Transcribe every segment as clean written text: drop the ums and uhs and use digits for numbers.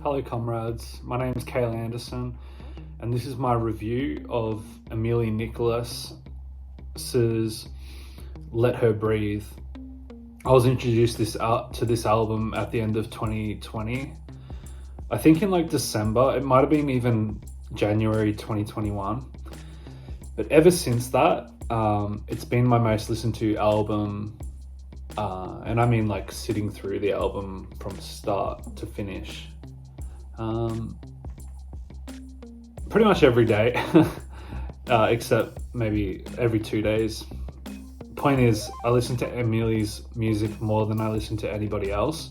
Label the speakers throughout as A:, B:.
A: Hello comrades, my name is Cale Anderson and this is my review of Emilie Nicolas's Let Her Breathe. I was introduced to this album at the end of 2020. I think in like December, it might have been even January 2021. But ever since that, it's been my most listened to album. And I mean like sitting through the album from start to finish. Pretty much every day, except maybe every 2 days. Point is, I listen to Emilie's music more than I listen to anybody else.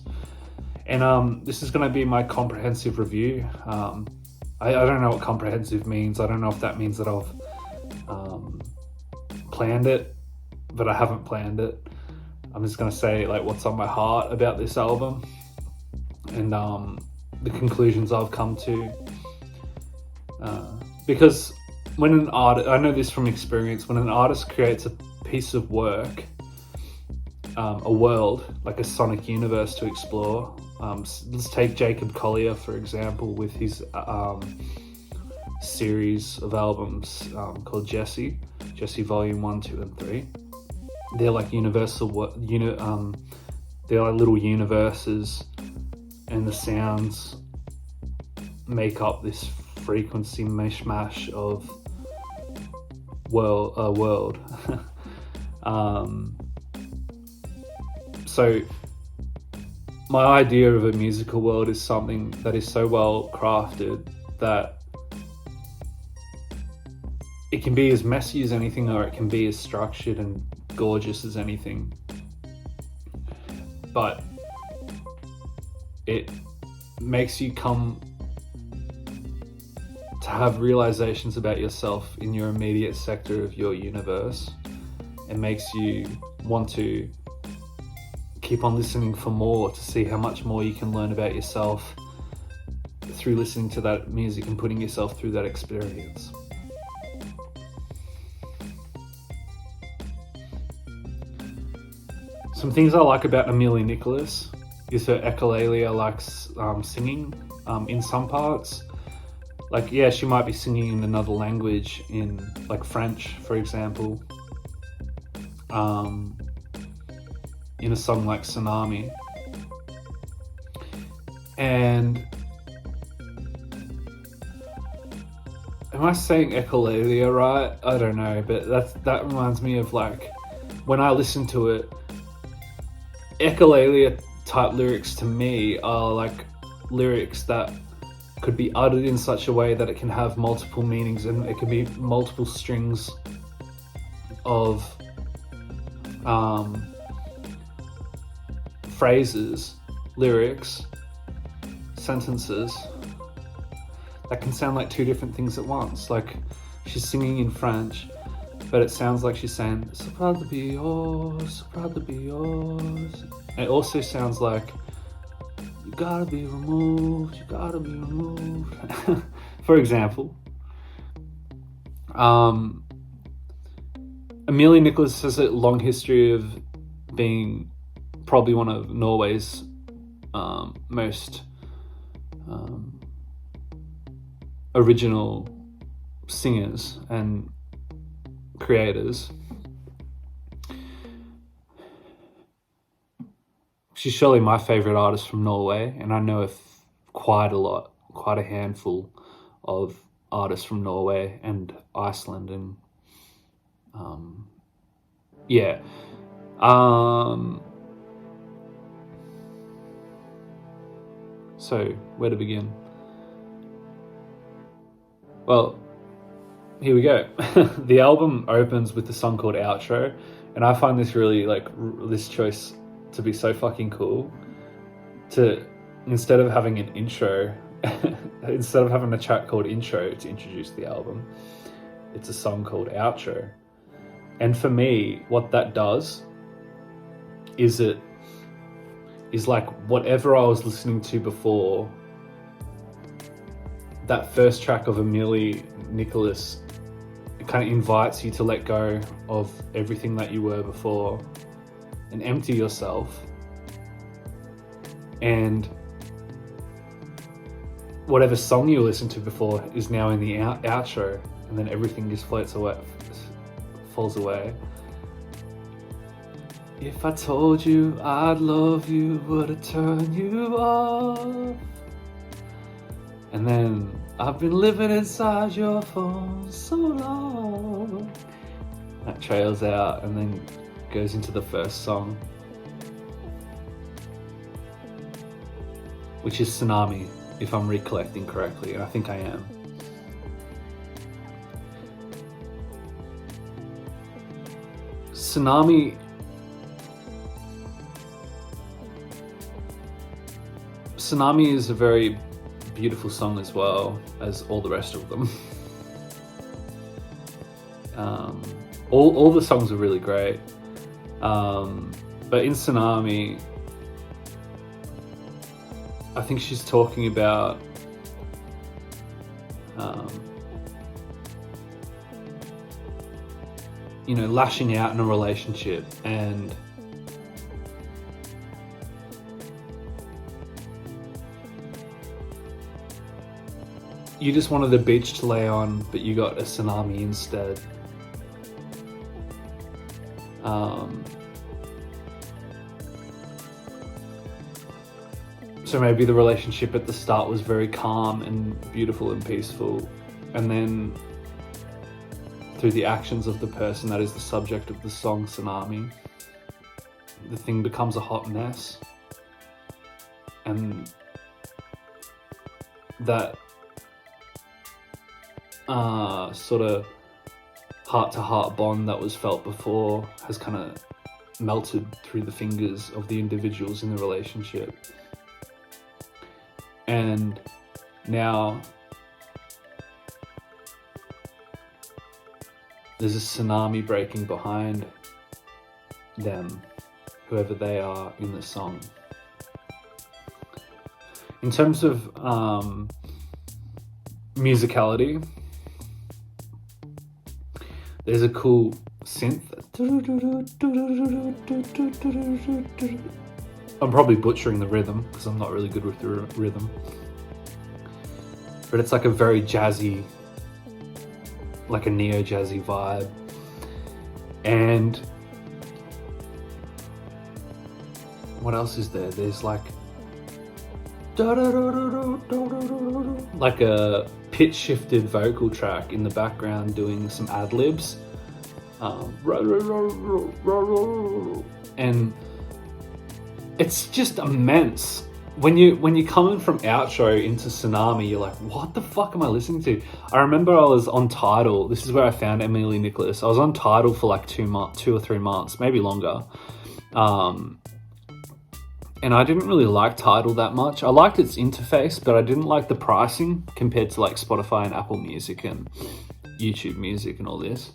A: And this is going to be my comprehensive review. I don't know what comprehensive means. I don't know if that means that I've planned it, but I haven't planned it. I'm just going to say like what's on my heart about this album and the conclusions I've come to. Because when an artist, I know this from experience, when an artist creates a piece of work, a world, like a sonic universe to explore. Let's take Jacob Collier, for example, with his series of albums called Jesse Volume 1, 2, and 3. They're like they're like little universes, and the sounds make up this frequency mishmash of world. So my idea of a musical world is something that is so well crafted that it can be as messy as anything, or it can be as structured and gorgeous as anything, but it makes you come to have realizations about yourself in your immediate sector of your universe. It makes you want to keep on listening for more, to see how much more you can learn about yourself through listening to that music and putting yourself through that experience. Some things I like about Emilie Nicolas is her echolalia likes singing in some parts. Like, yeah, she might be singing in another language, in like French, for example, in a song like Tsunami. And am I saying echolalia right? I don't know, but that reminds me of like when I listen to it, echolalia type lyrics to me are like lyrics that could be uttered in such a way that it can have multiple meanings, and it can be multiple strings of phrases, lyrics, sentences that can sound like two different things at once. Like she's singing in French, but it sounds like she's saying, "So proud to be yours, so proud to be yours." And it also sounds like, "You gotta be removed, you gotta be removed." For example, Emilie Nicolas has a long history of being probably one of Norway's most original singers and creators. She's surely my favorite artist from Norway, and I know quite a handful of artists from Norway and Iceland, and yeah. So where to begin? Well, here we go. The album opens with the song called Outro, and I find this really this choice to be so fucking cool. To, instead of having an intro, instead of having a track called Intro to introduce the album, it's a song called Outro. And for me, what that does is it is like whatever I was listening to before, that first track of Emilie Nicolas, it kind of invites you to let go of everything that you were before and empty yourself, and whatever song you listened to before is now in the outro, and then everything just floats away, falls away. If I told you I'd love you, would it turn you off? And then I've been living inside your phone so long. That trails out and then goes into the first song, which is Tsunami, if I'm recollecting correctly, and I think I am. Tsunami is a very beautiful song as well as all the rest of them. All the songs are really great, but in Tsunami, I think she's talking about lashing out in a relationship, and you just wanted a beach to lay on, but you got a tsunami instead. So maybe the relationship at the start was very calm and beautiful and peaceful, and then through the actions of the person that is the subject of the song Tsunami, the thing becomes a hot mess, and that sort of heart-to-heart bond that was felt before has kind of melted through the fingers of the individuals in the relationship. And now there's a tsunami breaking behind them, whoever they are in the song. In terms of musicality, there's a cool synth. I'm probably butchering the rhythm because I'm not really good with the rhythm. But it's like a very jazzy, like a neo-jazzy vibe. And what else is there? There's like a pitch shifted vocal track in the background doing some ad-libs. And it's just immense. When you come in from outro into Tsunami, you're like, what the fuck am I listening to? I remember I was on Tidal. This is where I found Emilie Nicolas. I was on Tidal for like 2 or 3 months, maybe longer. And I didn't really like Tidal that much. I liked its interface, but I didn't like the pricing compared to like Spotify and Apple Music and YouTube Music and all this.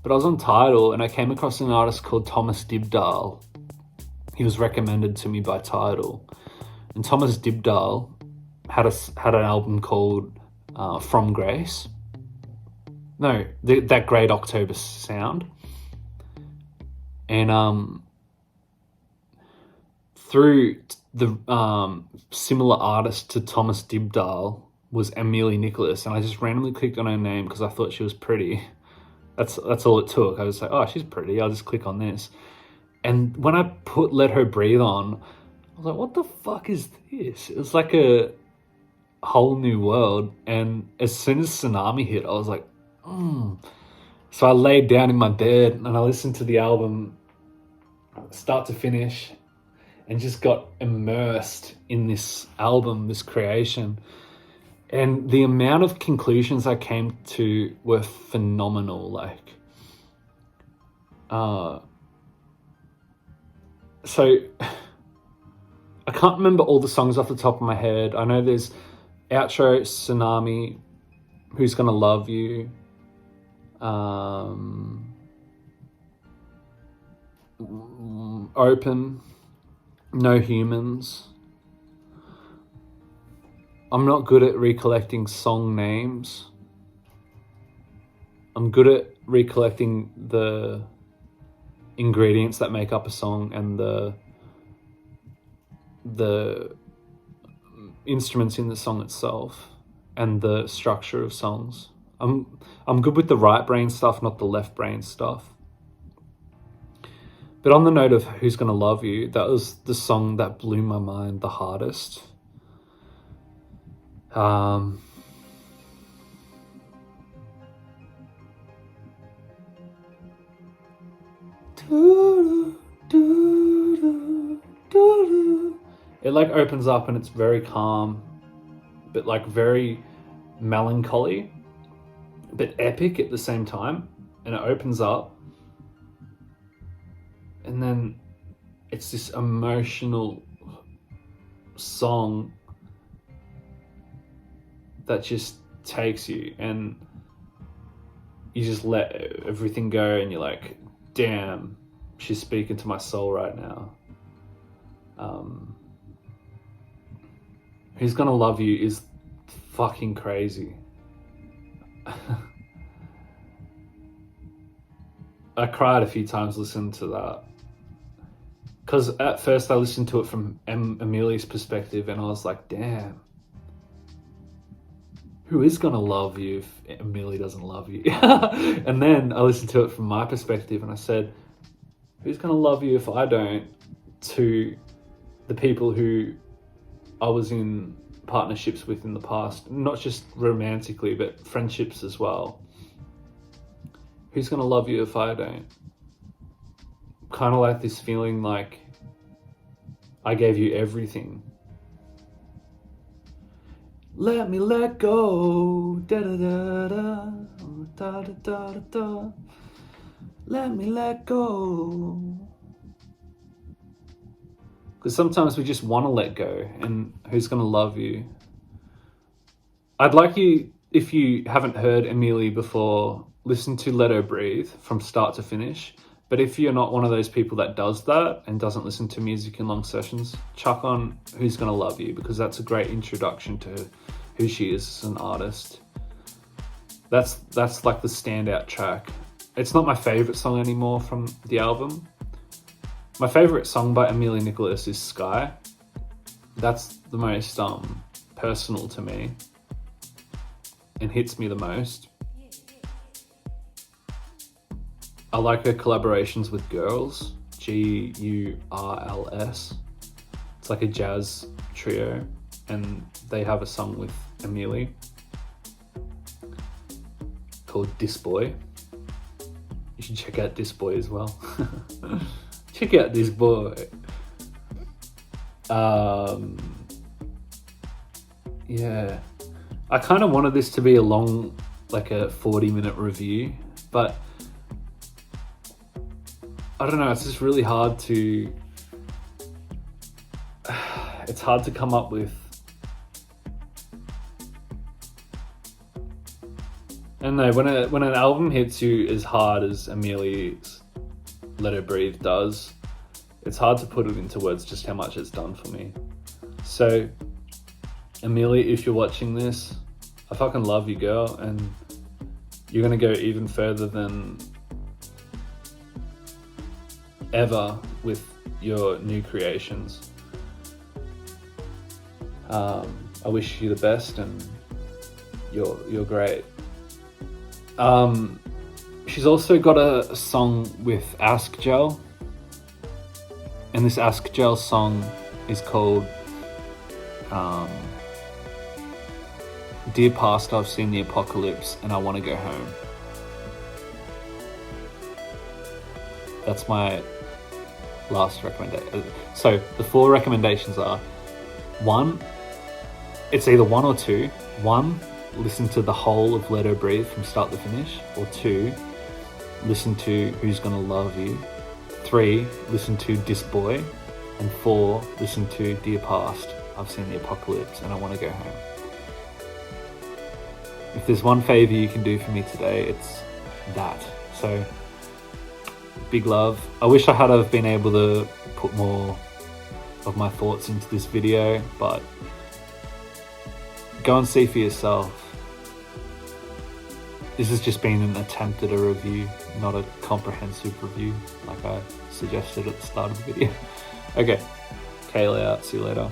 A: But I was on Tidal and I came across an artist called Thomas Dibdahl. He was recommended to me by Tidal. And Thomas Dibdahl had an album called From Grace. No, That Great October Sound. And through the similar artist to Thomas Dibdahl was Emilie Nicolas, and I just randomly clicked on her name because I thought she was pretty. That's all it took. I was like, oh, she's pretty. I'll just click on this. And when I put Let Her Breathe on, I was like, what the fuck is this? It was like a whole new world. And as soon as Tsunami hit, I was like, So I laid down in my bed and I listened to the album start to finish and just got immersed in this album, this creation. And the amount of conclusions I came to were phenomenal. Like, so I can't remember all the songs off the top of my head. I know there's outro, Tsunami, Who's Gonna Love You, Open, No Humans. I'm not good at recollecting song names. I'm good at recollecting the ingredients that make up a song and the instruments in the song itself and the structure of songs. I'm good with the right brain stuff, not the left brain stuff. But on the note of Who's Gonna Love You, that was the song that blew my mind the hardest. It like opens up and it's very calm, but like very melancholy, but epic at the same time. And it opens up, and then it's this emotional song that just takes you, and you just let everything go, and you're like, damn, she's speaking to my soul right now. Who's Gonna Love You is fucking crazy. I cried a few times listening to that. Because at first I listened to it from Emilie's perspective, and I was like, damn, who is gonna love you if Emilie doesn't love you? And then I listened to it from my perspective, and I said, who's gonna love you if I don't? To the people who I was in partnerships with in the past, not just romantically, but friendships as well. Who's gonna love you if I don't? Kind of like this feeling like I gave you everything. Let me let go, da da da da, da da da da da. Let me let go. Because sometimes we just want to let go, and who's gonna love you? I'd like you, if you haven't heard Emilie before, listen to Let Her Breathe from start to finish. But if you're not one of those people that does that and doesn't listen to music in long sessions, chuck on Who's Gonna Love You, because that's a great introduction to who she is as an artist. That's like the standout track. It's not my favorite song anymore from the album. My favorite song by Emilie Nicolas is Sky. That's the most personal to me and hits me the most. I like her collaborations with Gurls, Gurls. It's like a jazz trio, and they have a song with Emilie called This Boy. You should check out This Boy as well. Check out This Boy. Yeah. I kind of wanted this to be a long, like a 40-minute review, but I don't know, it's just really hard to... It's hard to come up with... And no, when an album hits you as hard as Emilie's Let Her Breathe does, it's hard to put it into words just how much it's done for me. So, Emilie, if you're watching this, I fucking love you, girl, and you're gonna go even further than ever with your new creations. I wish you the best, and you're great. She's also got a song with Askjell, and this Askjell song is called Dear Past, I've Seen the Apocalypse and I Want to Go Home. That's my last recommendation. So the 4 recommendations are: 1, it's either 1 or 2. 1, listen to the whole of Let Her Breathe from start to finish. Or 2, listen to Who's Gonna Love You. 3, listen to This Boy. And 4, listen to Dear Past, I've Seen the Apocalypse and I Want to Go Home. If there's one favour you can do for me today, it's that. So, big love. I wish I had have been able to put more of my thoughts into this video, but go and see for yourself. This has just been an attempt at a review, not a comprehensive review like I suggested at the start of the video. Okay, Cale out, see you later.